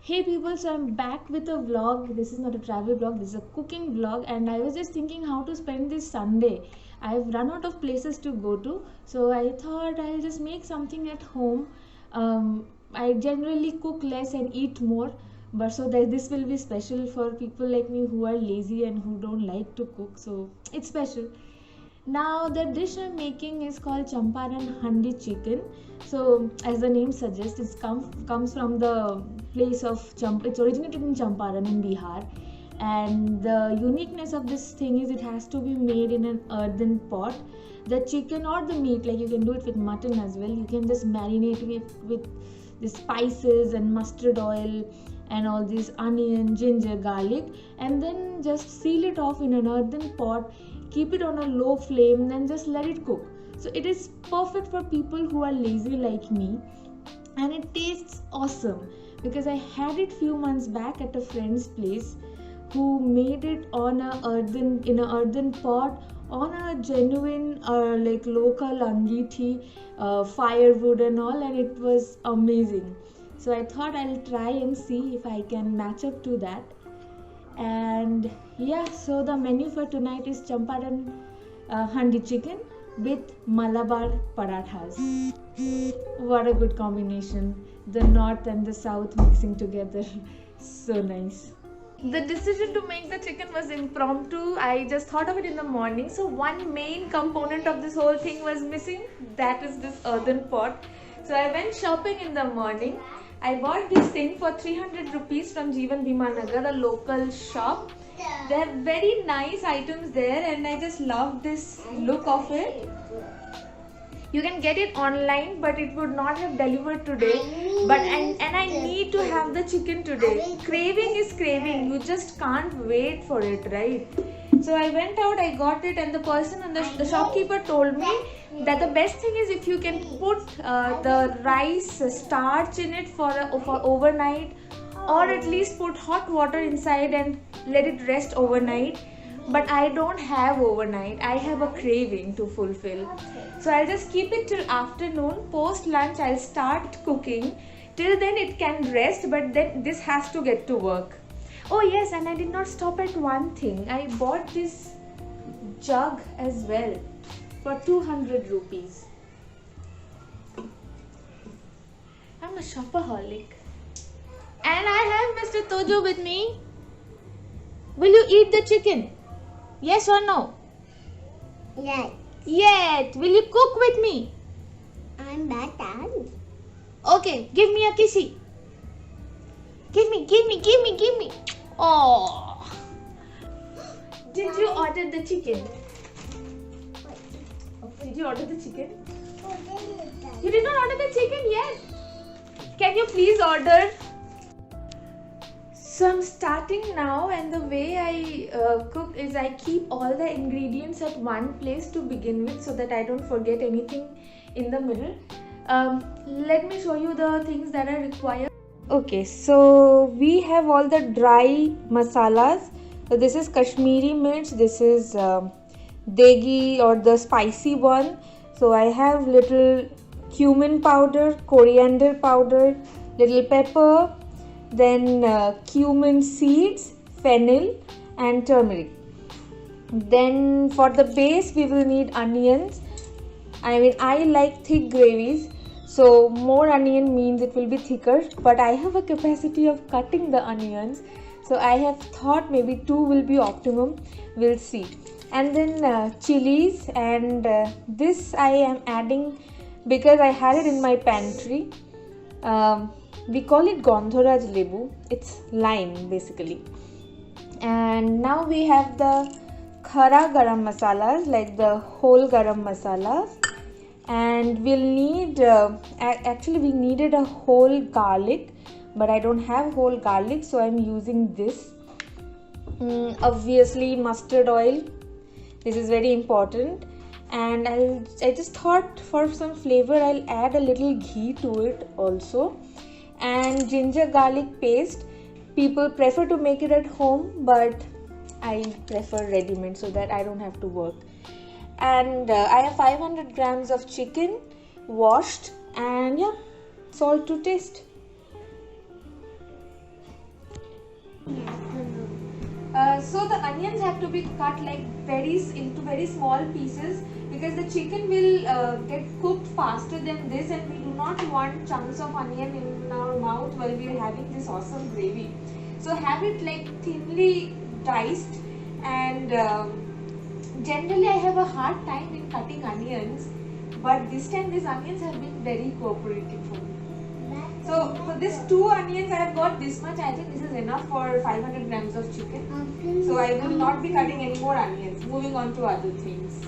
Hey people, so I'm back with a vlog. This is not a travel vlog, this is a cooking vlog, and I was just thinking how to spend this Sunday. I've run out of places to go to, so I thought I'll just make something at home. I generally cook less and eat more, but so that this will be special for people like me who are lazy and who don't like to cook, so it's special. Now the dish I'm making is called Champaran Handi chicken. So as the name suggests, it comes from the place of It's originated in Champaran in Bihar, and the uniqueness of this thing is it has to be made in an earthen pot. The chicken or the meat, like you can do it with mutton as well. You can just marinate it with the spices and mustard oil and all these onion, ginger, garlic, and then just seal it off in an earthen pot. Keep it on a low flame, then just let it cook. So it is perfect for people who are lazy like me, and it tastes awesome because I had it few months back at a friend's place who made it on in a earthen pot on a genuine like local angithi firewood and all, and it was amazing. So I thought I'll try and see if I can match up to that. And yeah, so the menu for tonight is Champaran handi chicken with Malabar parathas. What a good combination, the north and the south mixing together. So nice. The decision to make the chicken was impromptu. I just thought of it in the morning. So one main component of this whole thing was missing, that is this earthen pot. So I went shopping in the morning. I bought this thing for 300 rupees from Jeevan Bhimanagar, a local shop. They have very nice items there, and I just love this look of it. You can get it online, but it would not have delivered today. But and I need to have the chicken today. Craving is craving. You just can't wait for it, right? So I went out, I got it, and the person and the shopkeeper told me that the best thing is if you can put the rice starch in it for overnight, or at least put hot water inside and let it rest overnight. But I don't have overnight. I have a craving to fulfill. So I'll just keep it till afternoon. Post lunch I'll start cooking. Till then it can rest, but then this has to get to work. Oh yes, and I did not stop at one thing. I bought this jug as well for 200 rupees. I'm a shopaholic. And I have Mr. Tojo with me. Will you eat the chicken? Yes or no? Yes. Yet. Will you cook with me? I'm better. Okay, give me a kissy. Give me. Oh. Did you order the chicken? Did you order the chicken? You did not order the chicken yet? Can you please order? So I'm starting now, and the way I cook is I keep all the ingredients at one place to begin with so that I don't forget anything in the middle. Let me show you the things that are required. Okay, so we have all the dry masalas. So this is Kashmiri mirch, this is degi or the spicy one. So I have little cumin powder, coriander powder, little pepper, then cumin seeds, fennel and turmeric. Then for the base we will need onions. I like thick gravies, so more onion means it will be thicker, but I have a capacity of cutting the onions, so I have thought maybe 2 will be optimum. We'll see. And then chilies, and this I am adding because I had it in my pantry. We call it Gondhoraj Lebu. It's lime basically. And now we have the khara garam masalas, like the whole garam masalas. And we'll need, actually we needed a whole garlic, but I don't have whole garlic, so I'm using this. Obviously mustard oil. This is very important. And I just thought for some flavor I'll add a little ghee to it also. And ginger garlic paste. People prefer to make it at home, but I prefer ready-made so that I don't have to work. And I have 500 grams of chicken washed, and yeah, salt to taste. onions have to be cut like into very small pieces, because the chicken will get cooked faster than this, and we do not want chunks of onion in our mouth while we are having this awesome gravy. So have it like thinly diced, and generally I have a hard time in cutting onions, but this time these onions have been very cooperative for me. So for this 2 onions I have got this much. I think this is enough for 500 grams of chicken. So I will not be cutting any more onions. Moving on to other things.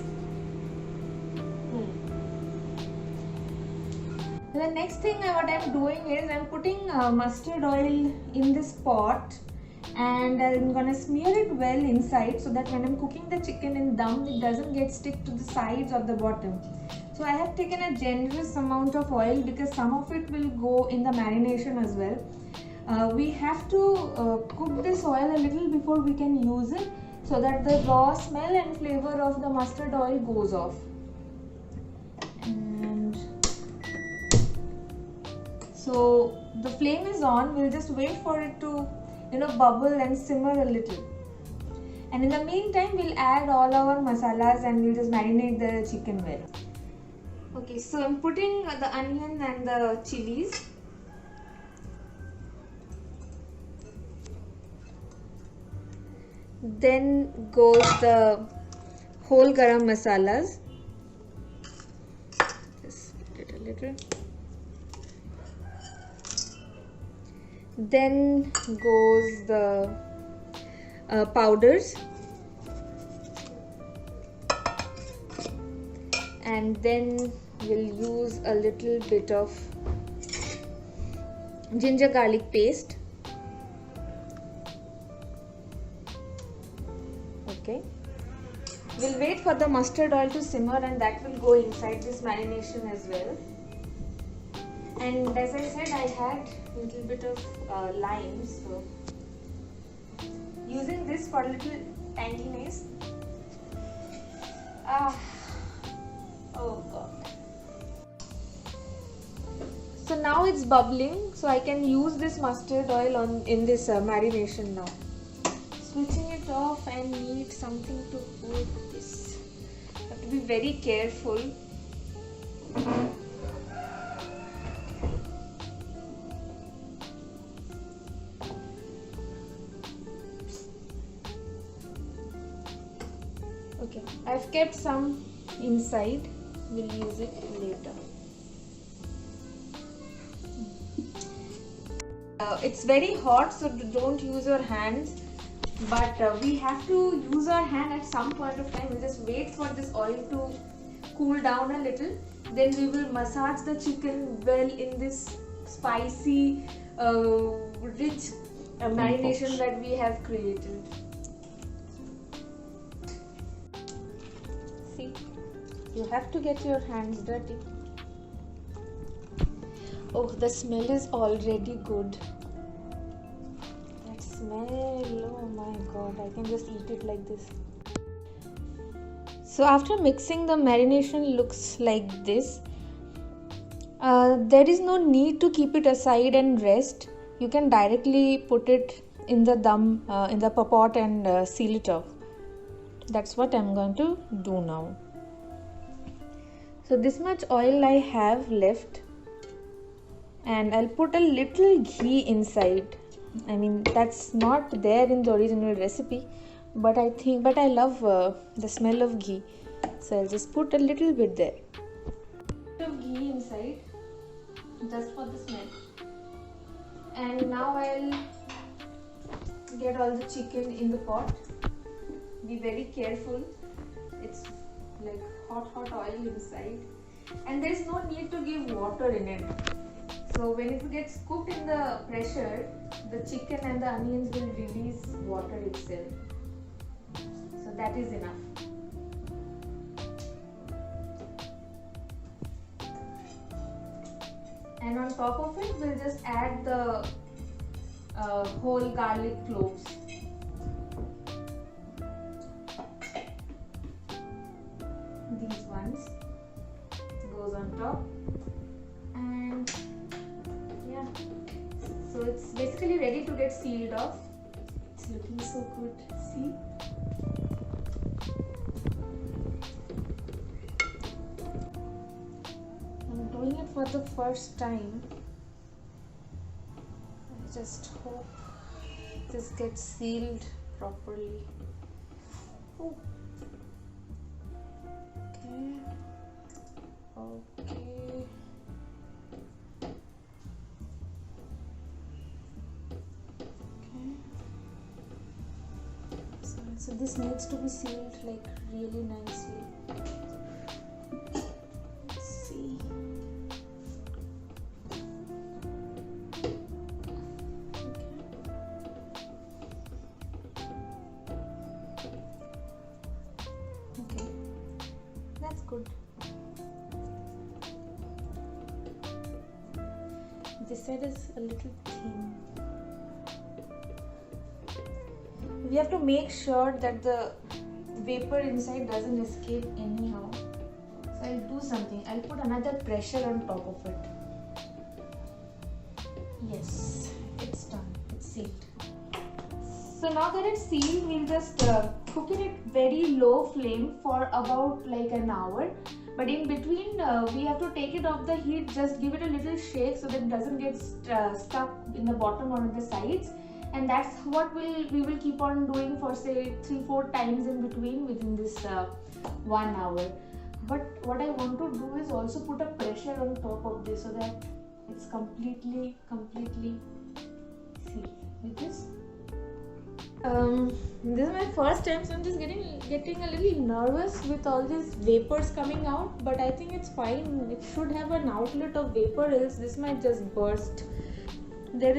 The next thing what I am doing is I am putting mustard oil in this pot, and I am gonna smear it well inside, so that when I am cooking the chicken in dum, it doesn't get stick to the sides or the bottom. So I have taken a generous amount of oil, because some of it will go in the marination as well. We have to cook this oil a little before we can use it, so that the raw smell and flavor of the mustard oil goes off. And so the flame is on. We'll just wait for it to bubble and simmer a little. And in the meantime, we'll add all our masalas and we'll just marinate the chicken well. Okay, so I'm putting the onion and the chilies. Then goes the whole garam masalas. Just put it a little. Then goes the powders. And then we'll use a little bit of ginger garlic paste. Okay. We'll wait for the mustard oil to simmer, and that will go inside this marination as well. And as I said, I had a little bit of lime, so using this for a little tanginess. Oh god. So now it's bubbling, so I can use this mustard oil in this marination now. Switching it off, I need something to hold this. I have to be very careful. Okay, I've kept some inside. We'll use it later. It's very hot, so don't use your hands, but we have to use our hand at some point of time. We'll just wait for this oil to cool down a little, then we will massage the chicken well in this spicy rich marination that we have created. See, you have to get your hands dirty. Oh, the smell is already good. That smell, oh my god, I can just eat it like this. So after mixing, the marination looks like this. There is no need to keep it aside and rest. You can directly put it in the dum, in the pot and seal it off. That's what I'm going to do now. So this much oil I have left, and I'll put a little ghee inside. I mean, that's not there in the original recipe, but I love the smell of ghee, so I'll just put a little bit there. A bit of ghee inside, just for the smell. And now I'll get all the chicken in the pot. Be very careful. It's like hot oil inside, and there's no need to give water in it. So when it gets cooked in the pressure, the chicken and the onions will release water itself. So that is enough. And on top of it, we'll just add the whole garlic cloves. These ones goes on top, and yeah, so it's basically ready to get sealed off. It's looking so good. See? I'm doing it for the first time. I just hope this gets sealed properly. Oh. Okay. Okay. So this needs to be sealed like really nicely. Let's see. Okay. That's good. This side is a little thin. We have to make sure that the vapor inside doesn't escape anyhow. So I'll do something. I'll put another pressure on top of it. Yes, it's done. It's sealed. So now that it's sealed, we'll just cook it at very low flame for about like an hour. But in between, we have to take it off the heat. Just give it a little shake so that it doesn't get stuck in the bottom or on the sides. And that's what we will keep on doing for say 3-4 times in between within this 1 hour. But what I want to do is also put a pressure on top of this so that it's completely sealed with this. This is my first time, so I'm just getting a little nervous with all these vapors coming out, but I think it's fine. It should have an outlet of vapor, else this might just burst. There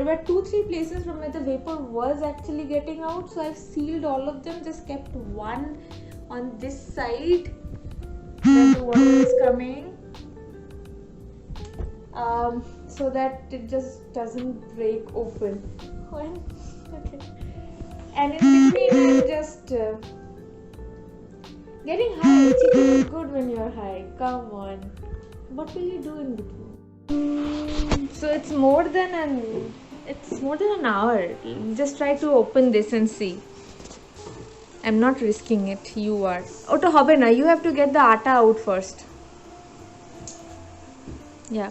were 2-3 places from where the vapor was actually getting out, so I've sealed all of them, just kept one on this side where the water is coming, so that it just doesn't break open. Okay. And in between I'm just getting high. Chicken is good when you're high. Come on. What will you do in between? So it's more than an hour. Just try to open this and see. I'm not risking it. You are. Ota hobe na. You have to get the atta out first. Yeah.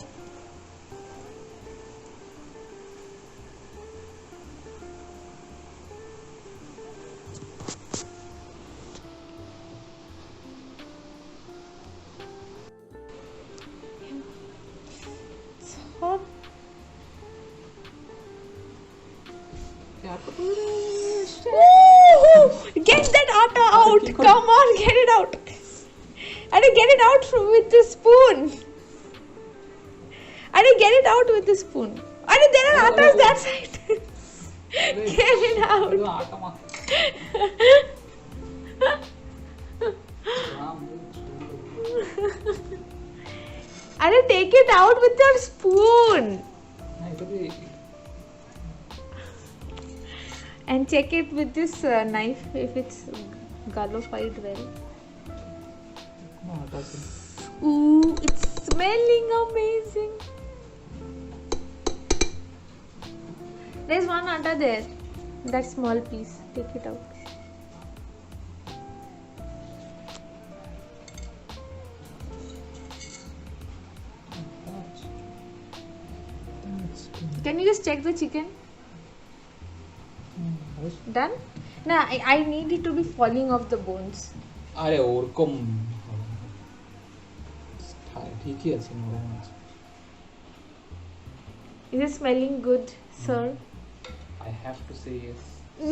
Get that atta out! Come on, get it out! And get it out with the spoon. And get it out with the spoon. And there are attas that side. Get it out. And take it out with your spoon. And check it with this knife if it's gallified well. Ooh, it's smelling amazing. There's one atta there. That small piece. Take it out. Can you just check the chicken? Done? Nah, I need it to be falling off the bones. আরে ওরকম ঠিকই আছে নরম আছে. Is it smelling good, sir? I have to say yes.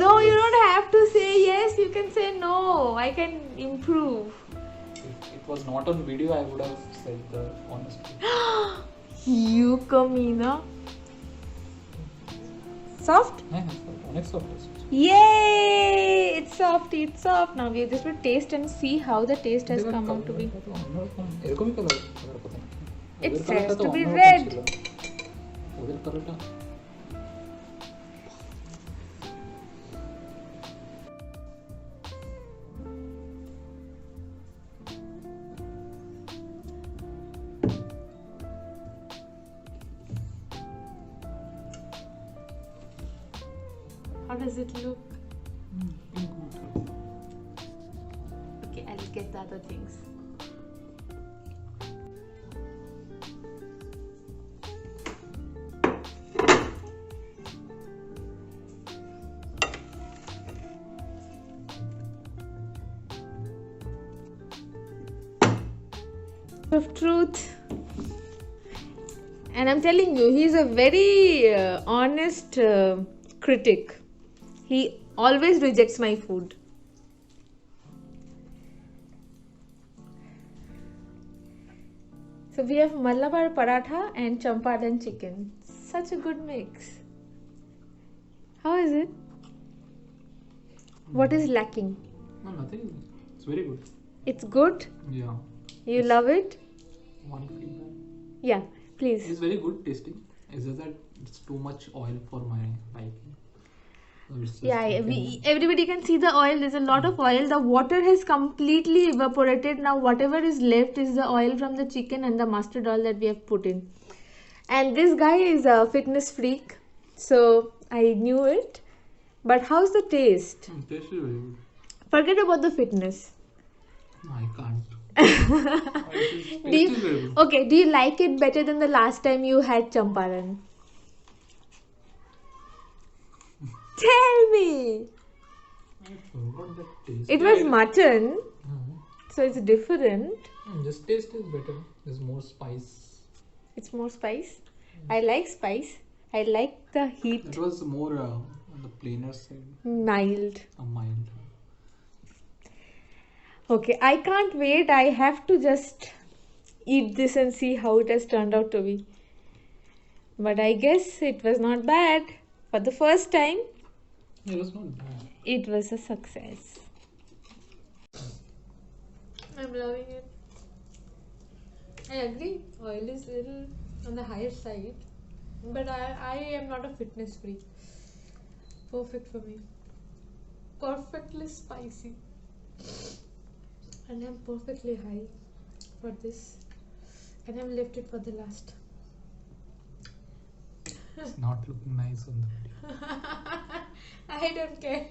No, you don't have to say yes. You can say no. I can improve. If it was not on video, I would have said the honest truth. You Kamina. Soft? হ্যাঁ অনেক soft আছে. Yay! It's soft. It's soft. Now we just will taste and see how the taste has come out to be. এরকমই colour. It says to be red. ওদের কালারটা How does it look? Good. Okay, I'll get the other things. Of truth, and I'm telling you, he's a very honest critic. He always rejects my food. So we have Malabar paratha and Champaran chicken. Such a good mix. How is it? What is lacking? No, nothing. It's very good. It's good. Yeah. You love it. One feedback. Yeah, please. It's very good tasting. It's just that it's too much oil for my liking. So it's just Yeah, like everybody can see the oil. There's a lot of oil. The water has completely evaporated. Now whatever is left is the oil from the chicken and the mustard oil that we have put in. And this guy is a fitness freak, so I knew it. But how's the taste? taste is very good. Forget about the fitness. No, I can't. Do you, okay, do you like it better than the last time you had Champaran? Tell me. I forgot the taste. It was mutton, Mhm. so it's different. This taste is better. There's more spice. It's more spice. I like spice. I like the heat. It was more on the plainer side, Mild. mild. Okay, I can't wait. I have to just eat this and see how it has turned out to be. But I guess it was not bad. For the first time, It was not bad. it was a success. I'm loving it. I agree. Oil is little on the higher side. But I am not a fitness freak. Perfect for me. Perfectly spicy. And I'm perfectly high for this. And I've left it for the last. It's not looking nice on the video. I don't care.